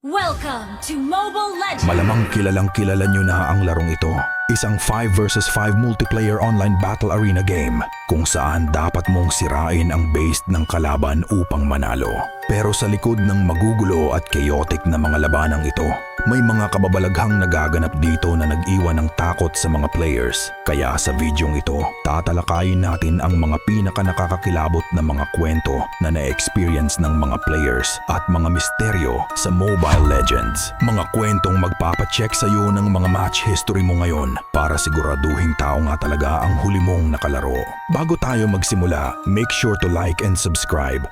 Welcome to Mobile Legends! Malamang kilalang kilala nyo na ang larong ito. Isang 5 versus 5 multiplayer online battle arena game kung saan dapat mong sirain ang base ng kalaban upang manalo. Pero sa likod ng magugulo at chaotic na mga labanang ito, may mga kababalaghang nagaganap dito na nag-iwan ng takot sa mga players. Kaya sa videong ito, tatalakayin natin ang mga pinaka-nakakakilabot na mga kwento na na-experience ng mga players at mga misteryo sa Mobile Legends. Mga kwentong magpapacheck sa iyo ng mga match history mo ngayon para siguraduhin tao nga talaga ang huli mong nakalaro. Bago tayo magsimula, make sure to like and subscribe.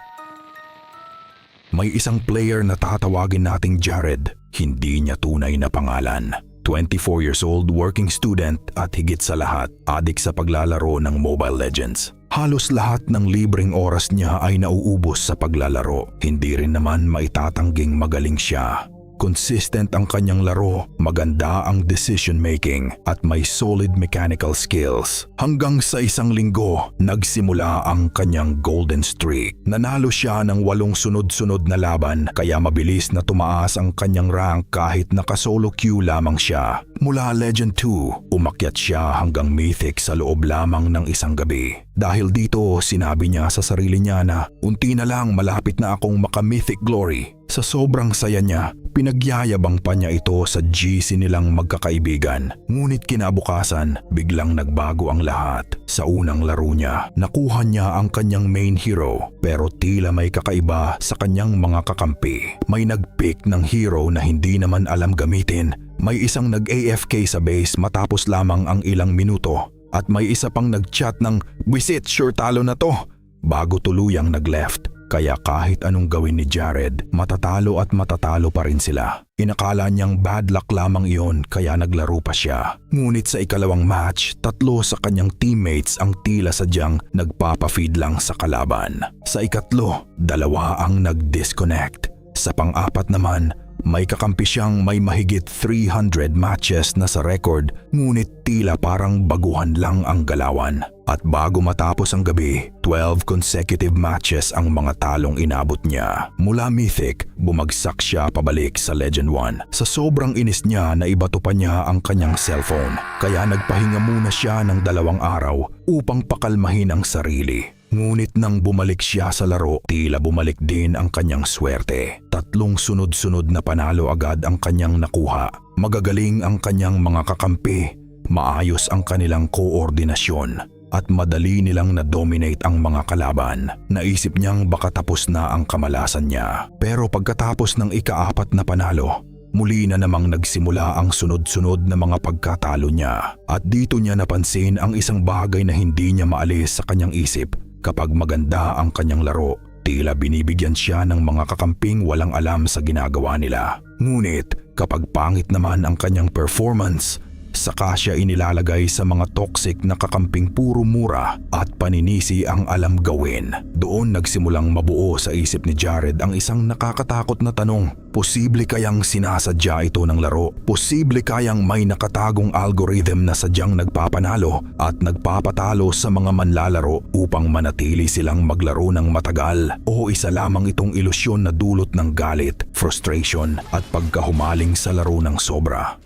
May isang player na tatawagin nating Jared. Hindi niya tunay na pangalan. 24 years old, working student at higit sa lahat, adik sa paglalaro ng Mobile Legends. Halos lahat ng libreng oras niya ay nauubos sa paglalaro. Hindi rin naman maitatangging magaling siya. Consistent ang kanyang laro, maganda ang decision making at may solid mechanical skills. Hanggang sa isang linggo, nagsimula ang kanyang golden streak. Nanalo siya ng 8 sunod-sunod na laban kaya mabilis na tumaas ang kanyang rank kahit naka-solo queue lamang siya. Mula Legend 2, umakyat siya hanggang Mythic sa loob lamang ng isang gabi. Dahil dito, sinabi niya sa sarili niya na unti na lang malapit na akong maka-Mythic Glory. Sa sobrang saya niya, pinagyayabang pa niya ito sa GC nilang magkakaibigan. Ngunit kinabukasan, biglang nagbago ang lahat. Sa unang laro niya, nakuha niya ang kanyang main hero pero tila may kakaiba sa kanyang mga kakampi. May nag-pick ng hero na hindi naman alam gamitin. May isang nag-AFK sa base matapos lamang ang ilang minuto. At may isa pang nag-chat ng "Wisit, sure talo na to" bago tuluyang nag-left. Kaya kahit anong gawin ni Jared, matatalo at matatalo pa rin sila. Inakala niyang bad luck lamang iyon kaya naglaro pa siya. Ngunit sa ikalawang match, 3 sa kanyang teammates ang tila sadyang nagpapafeed lang sa kalaban. Sa ikatlo, 2 ang nag-disconnect. Sa pang-4 naman, may kakampi siyang may mahigit 300 matches na sa record, ngunit tila parang baguhan lang ang galawan. At bago matapos ang gabi, 12 consecutive matches ang mga talong inabot niya. Mula Mythic, bumagsak siya pabalik sa Legend 1. Sa sobrang inis niya, naibato pa niya ang kanyang cellphone. Kaya nagpahinga muna siya ng 2 araw upang pakalmahin ang sarili. Ngunit nang bumalik siya sa laro, tila bumalik din ang kanyang swerte. 3 sunod-sunod na panalo agad ang kanyang nakuha. Magagaling ang kanyang mga kakampi, maayos ang kanilang koordinasyon, at madali nilang na-dominate ang mga kalaban. Naisip niyang baka tapos na ang kamalasan niya. Pero pagkatapos ng ika-4 na panalo, muli na namang nagsimula ang sunod-sunod na mga pagkatalo niya. At dito niya napansin ang isang bagay na hindi niya maalis sa kanyang isip. Kapag maganda ang kanyang laro, tila binibigyan siya ng mga kakamping walang alam sa ginagawa nila. Ngunit kapag pangit naman ang kanyang performance, saka siya inilalagay sa mga toxic na kakamping puro mura at paninisi ang alam gawin. Doon nagsimulang mabuo sa isip ni Jared ang isang nakakatakot na tanong. Posible kayang sinasadya ito ng laro? Posible kayang may nakatagong algorithm na sadyang nagpapanalo at nagpapatalo sa mga manlalaro upang manatili silang maglaro ng matagal? O isa lamang itong ilusyon na dulot ng galit, frustration at pagkahumaling sa laro ng sobra?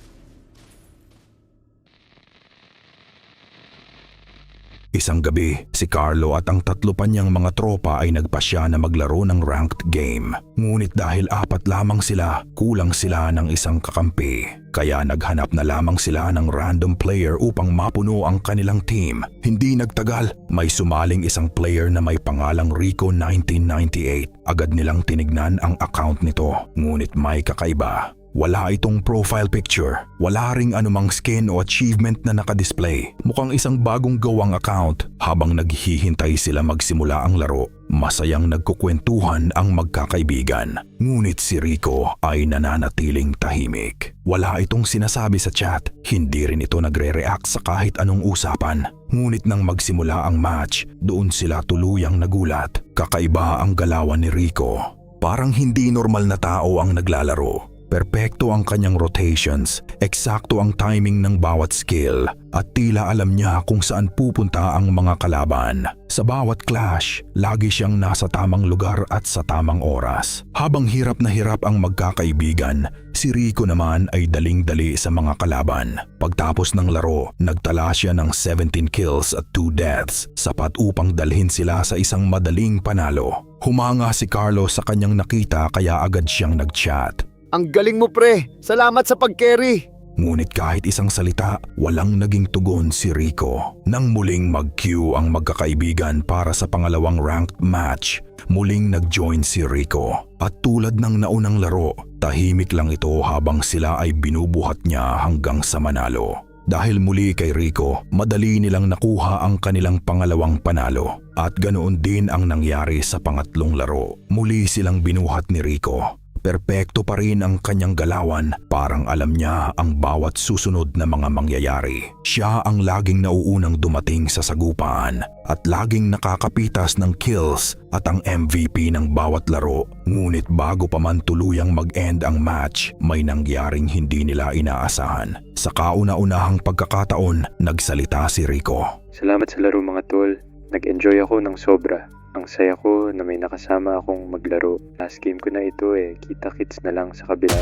Isang gabi, si Carlo at ang 3 pa niyang mga tropa ay nagpasya na maglaro ng ranked game. Ngunit dahil 4 lamang sila, kulang sila ng isang kakampi. Kaya naghanap na lamang sila ng random player upang mapuno ang kanilang team. Hindi nagtagal, may sumaling isang player na may pangalang Rico 1998. Agad nilang tinignan ang account nito, ngunit may kakaiba. Wala itong profile picture, wala ring anumang skin o achievement na nakadisplay. Mukhang isang bagong gawang account. Habang naghihintay sila magsimula ang laro, masayang nagkukwentuhan ang magkakaibigan. Ngunit si Rico ay nananatiling tahimik. Wala itong sinasabi sa chat, hindi rin ito nagre-react sa kahit anong usapan. Ngunit nang magsimula ang match, doon sila tuluyang nagulat. Kakaiba ang galawan ni Rico. Parang hindi normal na tao ang naglalaro. Perpekto ang kanyang rotations, eksakto ang timing ng bawat skill at tila alam niya kung saan pupunta ang mga kalaban. Sa bawat clash, lagi siyang nasa tamang lugar at sa tamang oras. Habang hirap na hirap ang magkakaibigan, si Rico naman ay daling-dali sa mga kalaban. Pagtapos ng laro, nagtala siya ng 17 kills at 2 deaths, sapat upang dalhin sila sa isang madaling panalo. Humanga si Carlo sa kanyang nakita kaya agad siyang nag-chat. Ang galing mo pre! Salamat sa pag-carry! Ngunit kahit isang salita, walang naging tugon si Rico. Nang muling mag-queue ang magkakaibigan para sa pangalawang ranked match, muling nag-join si Rico. At tulad ng naunang laro, tahimik lang ito habang sila ay binubuhat niya hanggang sa manalo. Dahil muli kay Rico, madali nilang nakuha ang kanilang pangalawang panalo. At ganoon din ang nangyari sa pangatlong laro. Muli silang binuhat ni Rico. Perpekto pa rin ang kanyang galawan, parang alam niya ang bawat susunod na mga mangyayari. Siya ang laging nauunang dumating sa sagupaan at laging nakakapitas ng kills at ang MVP ng bawat laro. Ngunit bago pa man tuluyang mag-end ang match, may nangyaring hindi nila inaasahan. Sa kauna-unahang pagkakataon, nagsalita si Rico. Salamat sa laro mga tol. Nag-enjoy ako ng sobra. Ang saya ko na may nakasama akong maglaro. Last game ko na ito kita-kits na lang sa kabila.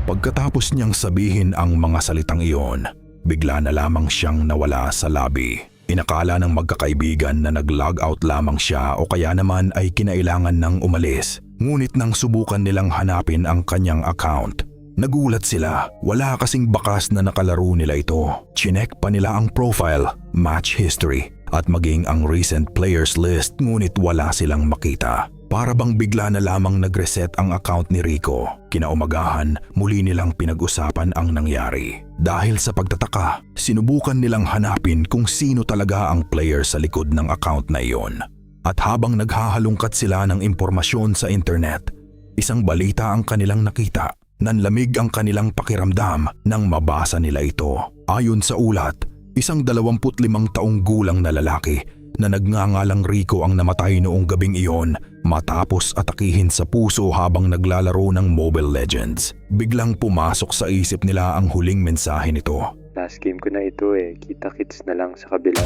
Pagkatapos niyang sabihin ang mga salitang iyon, bigla na lamang siyang nawala sa lobby. Inakala ng magkakaibigan na nag-log out lamang siya o kaya naman ay kinailangan ng umalis. Ngunit nang subukan nilang hanapin ang kanyang account, nagulat sila. Wala kasing bakas na nakalaro nila ito. Chinek pa nila ang profile, match history, at maging ang recent players list ngunit wala silang makita. Para bang bigla na lamang nag-reset ang account ni Rico. Kinaumagahan, muli nilang pinag-usapan ang nangyari. Dahil sa pagtataka, sinubukan nilang hanapin kung sino talaga ang player sa likod ng account na iyon. At habang naghahalungkat sila ng impormasyon sa internet, isang balita ang kanilang nakita. Nanlamig ang kanilang pakiramdam nang mabasa nila ito. Ayon sa ulat, isang 25 taong gulang na lalaki na nagngangalang Rico ang namatay noong gabing iyon matapos atakihin sa puso habang naglalaro ng Mobile Legends. Biglang pumasok sa isip nila ang huling mensahe nito. Last game ko na ito kita-kits na lang sa kabila.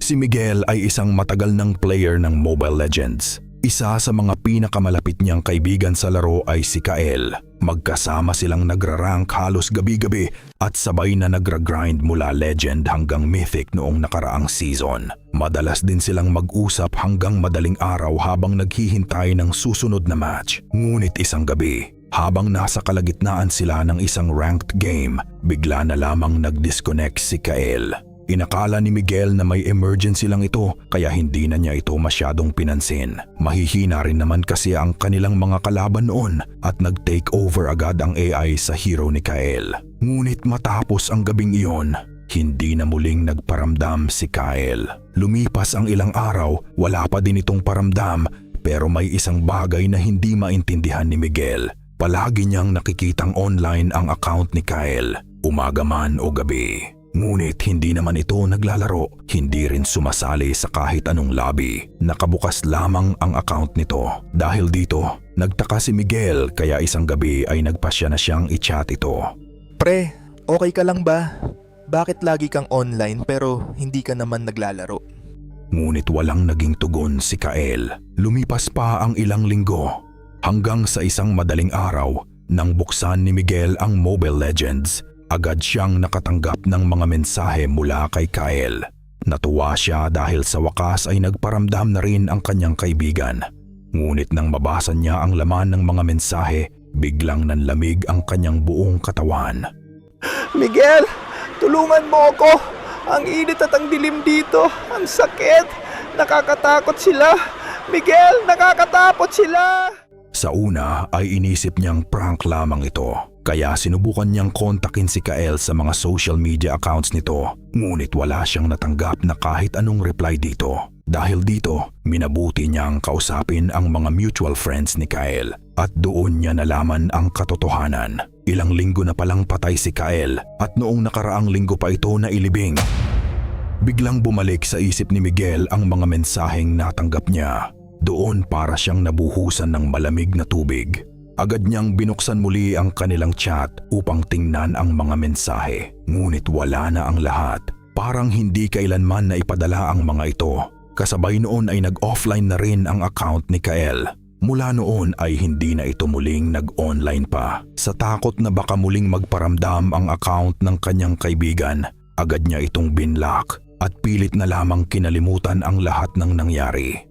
Si Miguel ay isang matagal ng player ng Mobile Legends. Isa sa mga pinakamalapit niyang kaibigan sa laro ay si Kael. Magkasama silang nagra-rank halos gabi-gabi at sabay na nagra-grind mula Legend hanggang Mythic noong nakaraang season. Madalas din silang mag-usap hanggang madaling araw habang naghihintay ng susunod na match. Ngunit isang gabi, habang nasa kalagitnaan sila ng isang ranked game, bigla na lamang nag-disconnect si Kael. Inakala ni Miguel na may emergency lang ito kaya hindi na niya ito masyadong pinansin. Mahihina rin naman kasi ang kanilang mga kalaban noon at nag-take over agad ang AI sa hero ni Kael. Ngunit matapos ang gabing iyon, hindi na muling nagparamdam si Kael. Lumipas ang ilang araw, wala pa din itong paramdam pero may isang bagay na hindi maintindihan ni Miguel. Palagi niyang nakikitang online ang account ni Kael, umaga man o gabi. Ngunit hindi naman ito naglalaro, hindi rin sumasali sa kahit anong lobby. Nakabukas lamang ang account nito. Dahil dito, nagtaka si Miguel kaya isang gabi ay nagpasya na siyang i-chat ito. Pre, okay ka lang ba? Bakit lagi kang online pero hindi ka naman naglalaro? Ngunit walang naging tugon si Kael. Lumipas pa ang ilang linggo. Hanggang sa isang madaling araw, nang buksan ni Miguel ang Mobile Legends, agad siyang nakatanggap ng mga mensahe mula kay Kael. Natuwa siya dahil sa wakas ay nagparamdam na rin ang kanyang kaibigan. Ngunit nang mabasa niya ang laman ng mga mensahe, biglang nanlamig ang kanyang buong katawan. Miguel, tulungan mo ako! Ang init at ang dilim dito! Ang sakit! Nakakatakot sila! Miguel, nakakatakot sila! Sa una ay inisip niyang prank lamang ito. Kaya sinubukan niyang kontakin si Kael sa mga social media accounts nito. Ngunit wala siyang natanggap na kahit anong reply dito. Dahil dito, minabuti niyang kausapin ang mga mutual friends ni Kael. At doon niya nalaman ang katotohanan. Ilang linggo na palang patay si Kael at noong nakaraang linggo pa ito na ilibing. Biglang bumalik sa isip ni Miguel ang mga mensaheng natanggap niya. Doon para siyang nabuhusan ng malamig na tubig. Agad niyang binuksan muli ang kanilang chat upang tingnan ang mga mensahe. Ngunit wala na ang lahat. Parang hindi kailanman na ipadala ang mga ito. Kasabay noon ay nag-offline na rin ang account ni Kael. Mula noon ay hindi na ito muling nag-online pa. Sa takot na baka muling magparamdam ang account ng kanyang kaibigan, agad niya itong binlock at pilit na lamang kinalimutan ang lahat ng nangyari.